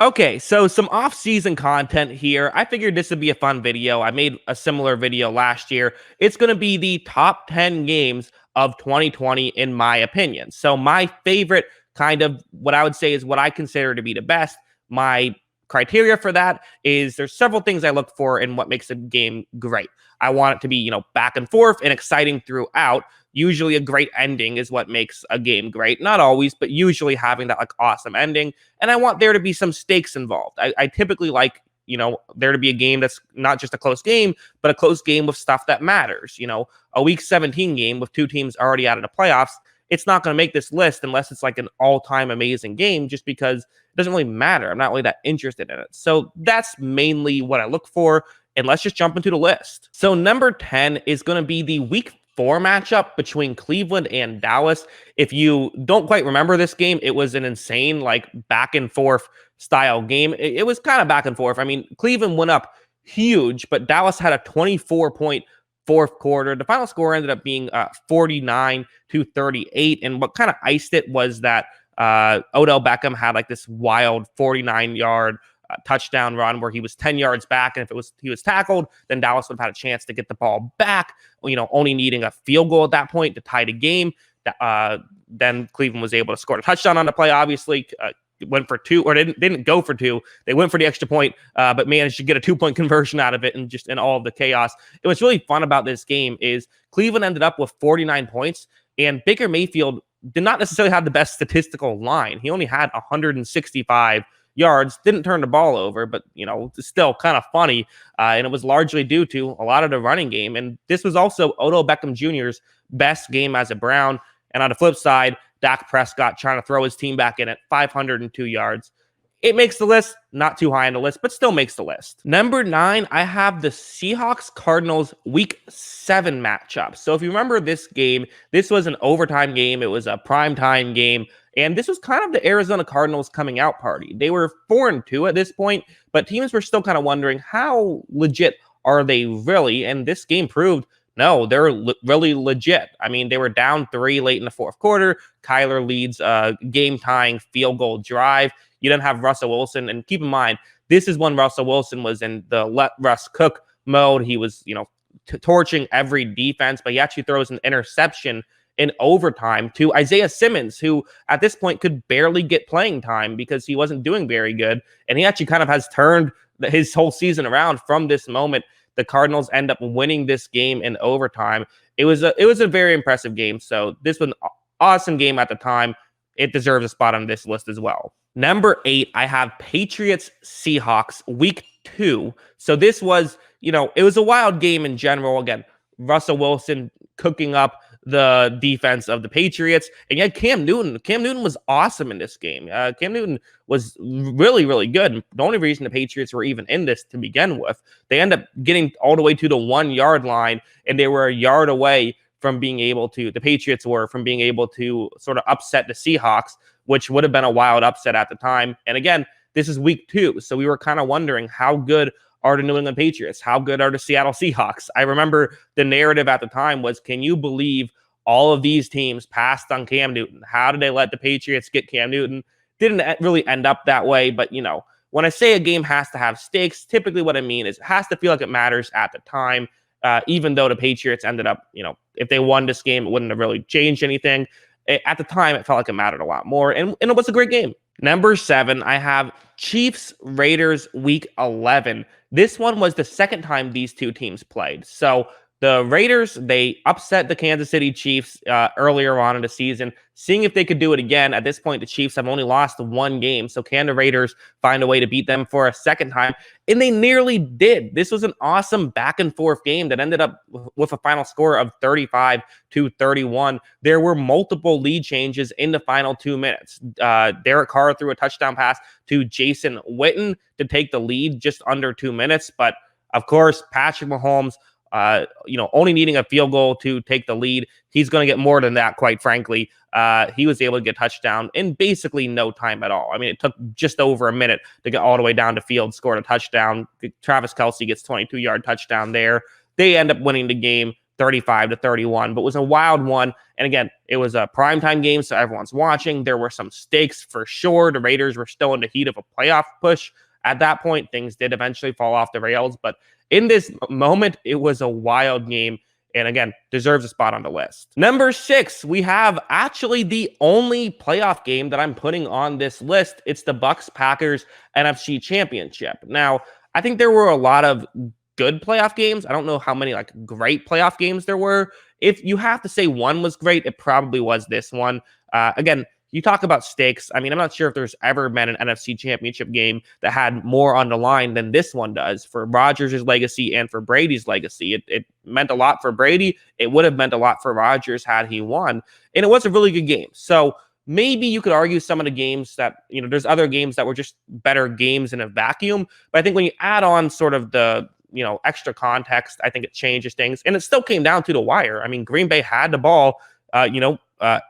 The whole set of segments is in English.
Okay, so some off-season content here. I figured this would be a fun video. I made a similar video last year. It's going to be the top 10 games of 2020 in my opinion. So my favorite kind of what I would say is what I consider to be the best. My criteria for that is there's several things I look for in what makes a game great. I want it to be, back and forth and exciting throughout. Usually a great ending is what makes a game great. Not always, but usually having that awesome ending. And I want there to be some stakes involved. I typically like, there to be a game that's not just a close game, but a close game with stuff that matters. A week 17 game with two teams already out of the playoffs, it's not going to make this list unless it's like an all-time amazing game, just because it doesn't really matter. I'm not really that interested in it. So that's mainly what I look for. And let's just jump into the list. So number 10 is going to be the week 4 matchup between Cleveland and Dallas. If you don't quite remember this game, it was an insane, back and forth style game. It was kind of back and forth. I mean, Cleveland went up huge, but Dallas had a 24-point fourth quarter. The final score ended up being 49-38. And what kind of iced it was that Odell Beckham had this wild 49-yard touchdown run where he was 10 yards back, and if he was tackled, then Dallas would have had a chance to get the ball back, only needing a field goal at that point to tie the game. Then Cleveland was able to score a touchdown on the play, obviously. Went for two, or didn't go for two. They went for the extra point, but managed to get a 2-point conversion out of it, and just in all of the chaos. And what's really fun about this game is Cleveland ended up with 49 points, and Baker Mayfield did not necessarily have the best statistical line. He only had 165 yards, didn't turn the ball over, but it's still kind of funny. And it was largely due to a lot of the running game. And this was also Odell Beckham Jr.'s best game as a Brown. And on the flip side, Dak Prescott trying to throw his team back in at 502 yards. It makes the list, not too high on the list, but still makes the list. Number 9, I have the Seahawks Cardinals week 7 matchup. So if you remember this game, this was an overtime game. It was a primetime game. And this was kind of the Arizona Cardinals coming out party. They were 4-2 at this point, but teams were still kind of wondering how legit are they really? And this game proved, no, they're really legit. I mean, they were down 3 late in the fourth quarter. Kyler leads a game-tying field goal drive. You then have Russell Wilson. And keep in mind, this is when Russell Wilson was in the let Russ cook mode. He was, torching every defense, but he actually throws an interception in overtime to Isaiah Simmons, who at this point could barely get playing time because he wasn't doing very good. And he actually kind of has turned his whole season around from this moment. The Cardinals end up winning this game in overtime. It was a very impressive game. So this was an awesome game at the time. It deserves a spot on this list as well. Number 8, I have Patriots Seahawks week 2. So this was, it was a wild game in general. Again, Russell Wilson cooking up the defense of the Patriots. And yet Cam Newton was awesome in this game. Cam Newton was really, really good. The only reason the Patriots were even in this to begin with, they end up getting all the way to the 1-yard line, and they were a yard away from being able to, the Patriots were, from being able to sort of upset the Seahawks, which would have been a wild upset at the time. And again, this is week 2. So we were kind of wondering, how good are the New England Patriots? How good are the Seattle Seahawks? I remember the narrative at the time was, can you believe all of these teams passed on Cam Newton? How did they let the Patriots get Cam Newton? Didn't really end up that way, but when I say a game has to have stakes, typically what I mean is it has to feel like it matters at the time. Even though the Patriots ended up, if they won this game, it wouldn't have really changed anything. At the time, it felt like it mattered a lot more, and it was a great game. Number 7, I have Chiefs Raiders week 11. This one was the second time these two teams played. So the Raiders, they upset the Kansas City Chiefs earlier on in the season, seeing if they could do it again. At this point, the Chiefs have only lost 1 game, so can the Raiders find a way to beat them for a second time? And they nearly did. This was an awesome back-and-forth game that ended up with a final score of 35-31. There were multiple lead changes in the final 2 minutes. Derek Carr threw a touchdown pass to Jason Witten to take the lead just under 2 minutes, but of course, Patrick Mahomes, only needing a field goal to take the lead. He's going to get more than that, quite frankly. He was able to get touchdown in basically no time at all. I mean, it took just over a minute to get all the way down the field, scored a touchdown. Travis Kelce gets 22-yard touchdown there. They end up winning the game 35-31, but was a wild one. And again, it was a primetime game, so everyone's watching. There were some stakes for sure. The Raiders were still in the heat of a playoff push. At that point, things did eventually fall off the rails, but in this moment, it was a wild game. And again, deserves a spot on the list. Number 6, we have actually the only playoff game that I'm putting on this list. It's the Bucs-Packers NFC Championship. Now, I think there were a lot of good playoff games. I don't know how many like great playoff games there were. If you have to say one was great, it probably was this one. Again, you talk about stakes. I mean, I'm not sure if there's ever been an NFC Championship game that had more on the line than this one does for Rodgers' legacy and for Brady's legacy. It meant a lot for Brady. It would have meant a lot for Rodgers had he won. And it was a really good game. So maybe you could argue some of the games that, there's other games that were just better games in a vacuum. But I think when you add on sort of the, extra context, I think it changes things. And it still came down to the wire. I mean, Green Bay had the ball,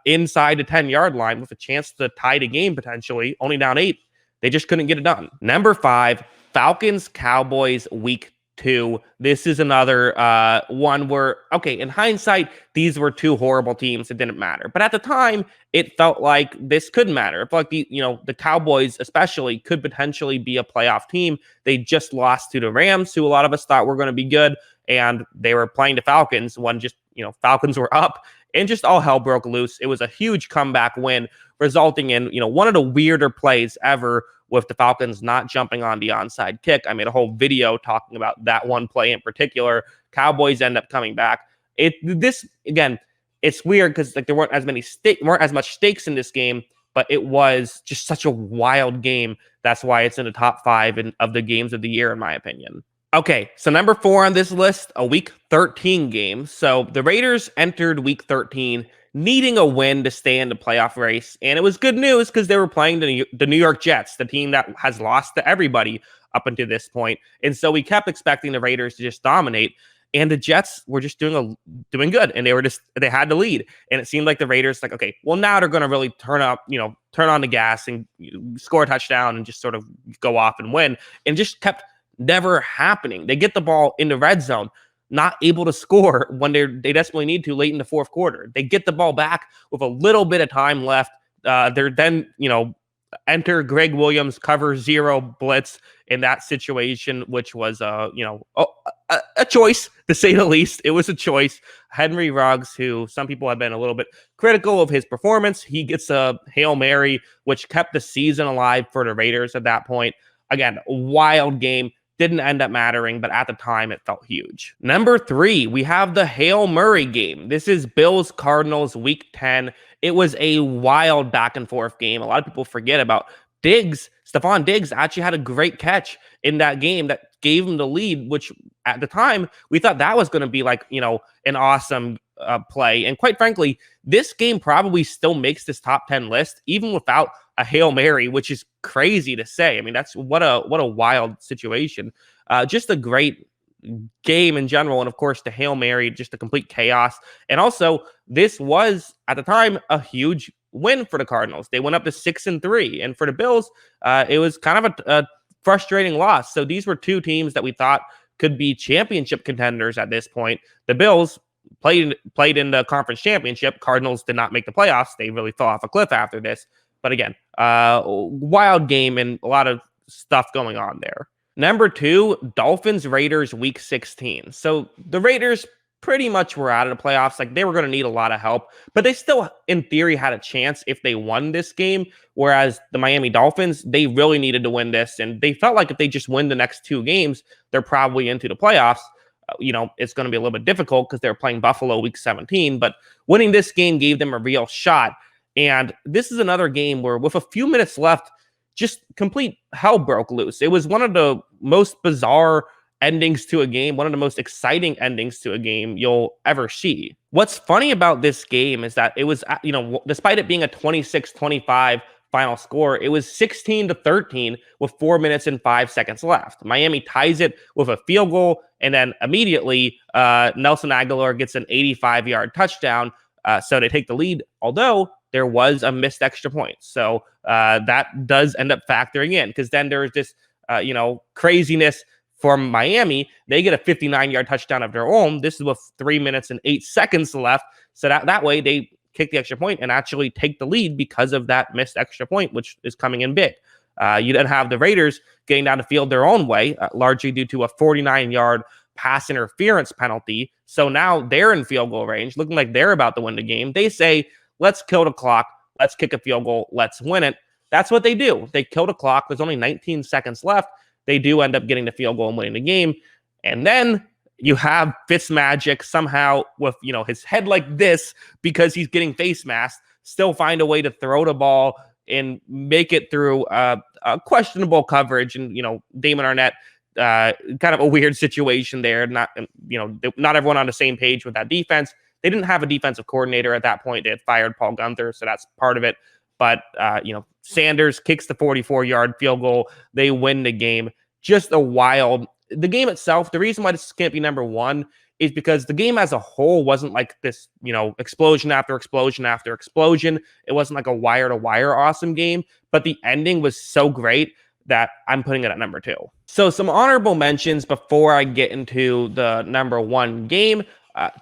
inside the 10-yard line with a chance to tie the game potentially, only down 8. They just couldn't get it done. Number 5, Falcons, Cowboys, week 2. This is another one where, okay, in hindsight, these were two horrible teams. It didn't matter. But at the time, it felt like this could matter. It felt like the Cowboys especially could potentially be a playoff team. They just lost to the Rams, who a lot of us thought were going to be good. And they were playing the Falcons when just, Falcons were up. And just all hell broke loose. It was a huge comeback win, resulting in, one of the weirder plays ever with the Falcons not jumping on the onside kick. I made a whole video talking about that one play in particular. Cowboys end up coming back. Again, it's weird because there weren't as much stakes in this game, but it was just such a wild game. That's why it's in the top 5 of the games of the year, in my opinion. Okay, so number 4 on this list, a Week 13 game. So the Raiders entered Week 13 needing a win to stay in the playoff race, and it was good news because they were playing the New York Jets, the team that has lost to everybody up until this point. And so we kept expecting the Raiders to just dominate, and the Jets were just doing good, and they had the lead, and it seemed like the Raiders okay, well now they're going to really turn on the gas and score a touchdown and just sort of go off and win, and just kept never happening. They get the ball in the red zone, not able to score when they desperately need to late in the fourth quarter. They get the ball back with a little bit of time left. They're then, enter Greg Williams, cover 0 blitz in that situation, which was, a choice, to say the least. It was a choice. Henry Ruggs, who some people have been a little bit critical of his performance, he gets a Hail Mary, which kept the season alive for the Raiders at that point. Again, wild game. Didn't end up mattering, but at the time, it felt huge. Number 3, we have the Hail Murray game. This is Bills-Cardinals Week 10. It was a wild back-and-forth game. A lot of people forget about Diggs. Stephon Diggs actually had a great catch in that game that gave him the lead, which at the time, we thought that was going to be an awesome play. And quite frankly, this game probably still makes this top 10 list, even without a Hail Mary, which is crazy to say. I mean, that's what a wild situation. Just a great game in general. And of course, the Hail Mary, just a complete chaos. And also, this was at the time a huge win for the Cardinals. They went up to 6-3. And for the Bills, it was kind of a frustrating loss. So these were two teams that we thought could be championship contenders at this point. The Bills played in the conference championship. Cardinals did not make the playoffs. They really fell off a cliff after this. But again, wild game and a lot of stuff going on there. Number 2, Dolphins Raiders Week 16. So the Raiders pretty much were out of the playoffs. They were going to need a lot of help, but they still, in theory, had a chance if they won this game. Whereas the Miami Dolphins, they really needed to win this, and they felt like if they just win the next 2 games, they're probably into the playoffs. It's going to be a little bit difficult because they're playing Buffalo Week 17, but winning this game gave them a real shot. And this is another game where with a few minutes left, just complete hell broke loose. It was one of the most bizarre endings to a game, one of the most exciting endings to a game you'll ever see. What's funny about this game is that it was, despite it being a 26-25 final score, it was 16-13 with 4 minutes and 5 seconds left. Miami ties it with a field goal, and then immediately Nelson Aguilar gets an 85-yard touchdown. So they take the lead, although there was a missed extra point. So that does end up factoring in, because then there's this, craziness from Miami. They get a 59-yard touchdown of their own. This is with 3 minutes and 8 seconds left. So that way they kick the extra point and actually take the lead because of that missed extra point, which is coming in big. You then have the Raiders getting down the field their own way, largely due to a 49-yard pass interference penalty. So now they're in field goal range, looking like they're about to win the game. They say, let's kill the clock. Let's kick a field goal. Let's win it. That's what they do. They kill the clock. There's only 19 seconds left. They do end up getting the field goal and winning the game. And then you have Fitzmagic somehow with, his head like this because he's getting face masked, still find a way to throw the ball and make it through a questionable coverage. And, Damon Arnett, kind of a weird situation there. Not everyone on the same page with that defense. They didn't have a defensive coordinator at that point. They had fired Paul Gunther, so that's part of it. But, Sanders kicks the 44-yard field goal. They win the game. Just the game itself, the reason why this can't be number one is because the game as a whole wasn't like this, explosion after explosion after explosion. It wasn't like a wire-to-wire awesome game, but the ending was so great that I'm putting it at number 2. So some honorable mentions before I get into the number 1 game.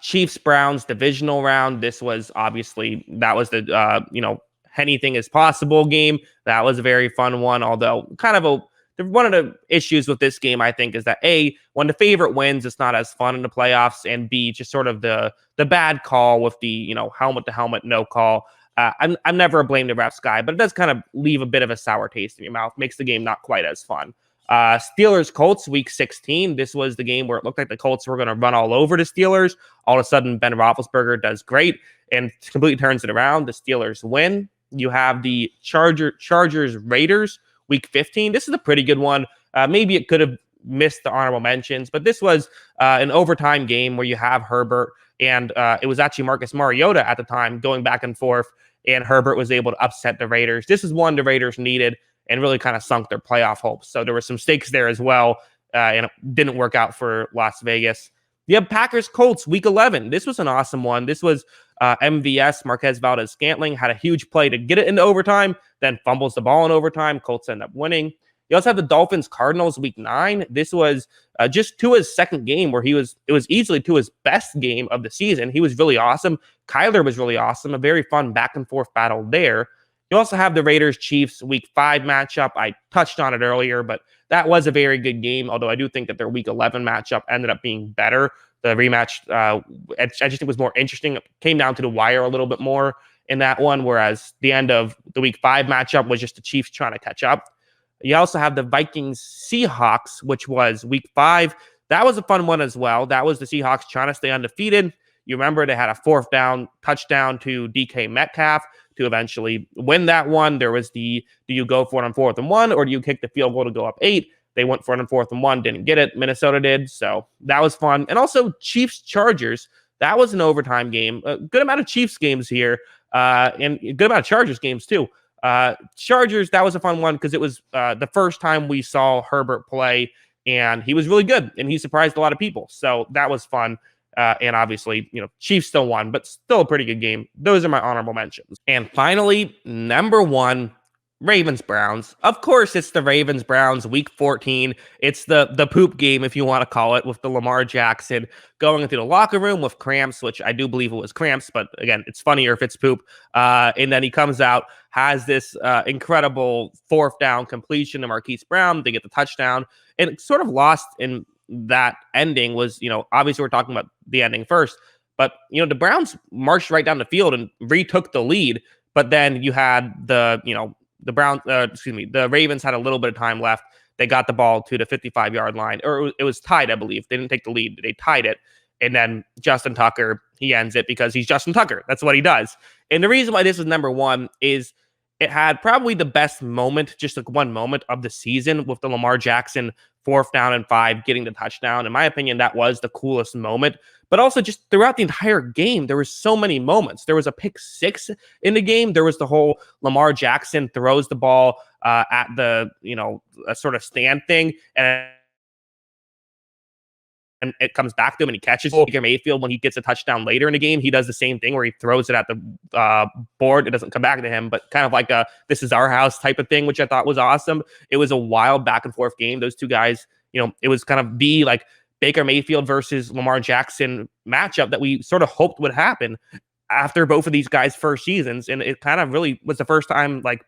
Chiefs-Browns divisional round. This was obviously, that was the, anything is possible game. That was a very fun one, although kind of one of the issues with this game, I think, is that A, when the favorite wins, it's not as fun in the playoffs, and B, just sort of the bad call with the, helmet to helmet, no call. I'm never a blame the refs guy, but it does kind of leave a bit of a sour taste in your mouth, makes the game not quite as fun. Steelers-Colts, week 16. This was the game where it looked like the Colts were going to run all over the Steelers. All of a sudden, Ben Roethlisberger does great and completely turns it around. The Steelers win. You have the Chargers-Raiders, week 15. This is a pretty good one. Maybe it could have missed the honorable mentions, but this was an overtime game where you have Herbert, and it was actually Marcus Mariota at the time going back and forth, and Herbert was able to upset the Raiders. This is one the Raiders needed and really kind of sunk their playoff hopes. So there were some stakes there as well, and it didn't work out for Las Vegas. You have Packers-Colts, week 11. This was an awesome one. This was MVS, Marquez Valdez-Scantling, had a huge play to get it into overtime, then fumbles the ball in overtime. Colts end up winning. You also have the Dolphins-Cardinals, week 9. This was just Tua's second game where it was easily Tua's best game of the season. He was really awesome. Kyler was really awesome. A very fun back-and-forth battle there. You also have the Raiders-Chiefs week 5 matchup. I touched on it earlier, but that was a very good game, although I do think that their week 11 matchup ended up being better. The rematch, I just think, was more interesting. It came down to the wire a little bit more in that one, whereas the end of the week 5 matchup was just the Chiefs trying to catch up. You also have the Vikings-Seahawks, which was week 5. That was a fun one as well. That was the Seahawks trying to stay undefeated. You remember they had a 4th down touchdown to DK Metcalf to eventually win that one. There was do you go for it on 4th and 1, or do you kick the field goal to go up 8? They went for it on 4th and 1, didn't get it. Minnesota did, so that was fun. And also Chiefs-Chargers, that was an overtime game. A good amount of Chiefs games here, and a good amount of Chargers games too. Chargers, that was a fun one because it was the first time we saw Herbert play, and he was really good, and he surprised a lot of people. So that was fun. And obviously, Chiefs still won, but still a pretty good game. Those are my honorable mentions. And finally, number 1, Ravens-Browns. Of course, it's the Ravens-Browns, week 14. It's the poop game, if you want to call it, with the Lamar Jackson going into the locker room with cramps, which I do believe it was cramps, but again, it's funnier if it's poop. And then he comes out, has this incredible 4th down completion to Marquise Brown. They get the touchdown, and it sort of lost in that ending was, obviously we're talking about the ending first, but, the Browns marched right down the field and retook the lead. But then you had the Ravens had a little bit of time left. They got the ball to the 55-yard line, or it was tied, I believe. They didn't take the lead. They tied it. And then Justin Tucker, he ends it because he's Justin Tucker. That's what he does. And the reason why this is number 1 is it had probably the best moment, just like one moment of the season with the Lamar Jackson 4th down and 5 getting the touchdown. In my opinion, that was the coolest moment. But also just throughout the entire game, there were so many moments. There was a pick 6 in the game. There was the whole Lamar Jackson throws the ball at the, a sort of stand thing. And it comes back to him and he catches Baker Mayfield when he gets a touchdown later in the game. He does the same thing where he throws it at the board. It doesn't come back to him, but kind of like a this is our house type of thing, which I thought was awesome. It was a wild back and forth game. Those two guys it was kind of the like Baker Mayfield versus Lamar Jackson matchup that we sort of hoped would happen after both of these guys' first seasons. And it kind of really was the first time like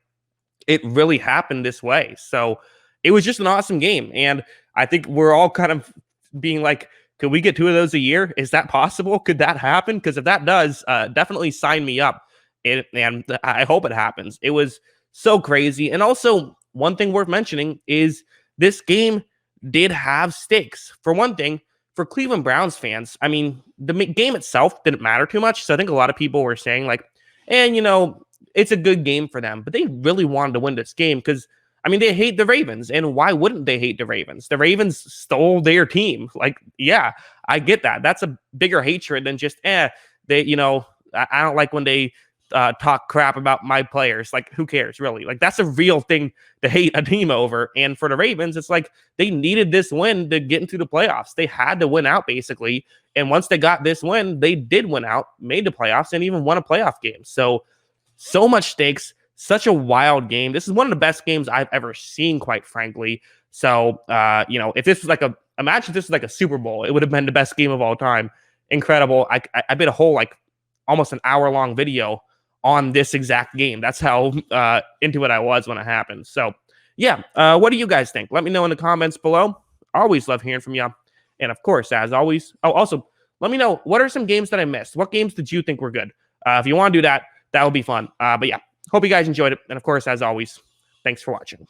it really happened this way. So it was just an awesome game. And I think we're all kind of being like, could we get 2 of those a year? Is that possible? Could that happen? Because if that does, definitely sign me up. And I hope it happens. It was so crazy. And also, one thing worth mentioning is this game did have stakes. For one thing, for Cleveland Browns fans, I mean, the game itself didn't matter too much. So I think a lot of people were saying like, and it's a good game for them, but they really wanted to win this game because, I mean, they hate the Ravens. And why wouldn't they hate the Ravens? The Ravens stole their team. Like, yeah, I get that. That's a bigger hatred than just, I don't like when they talk crap about my players. Like, who cares, really? Like, that's a real thing to hate a team over. And for the Ravens, it's like they needed this win to get into the playoffs. They had to win out, basically. And once they got this win, they did win out, made the playoffs, and even won a playoff game. So much stakes, such a wild game. This is one of the best games I've ever seen, quite frankly. So, if this was imagine if this was like a Super Bowl, it would have been the best game of all time. Incredible. I made a whole, like, almost an hour-long video on this exact game. That's how into it I was when it happened. So, yeah, what do you guys think? Let me know in the comments below. Always love hearing from you. And, of course, as always, also, let me know, what are some games that I missed? What games did you think were good? If you want to do that, that would be fun. But, yeah, hope you guys enjoyed it. And, of course, as always, thanks for watching.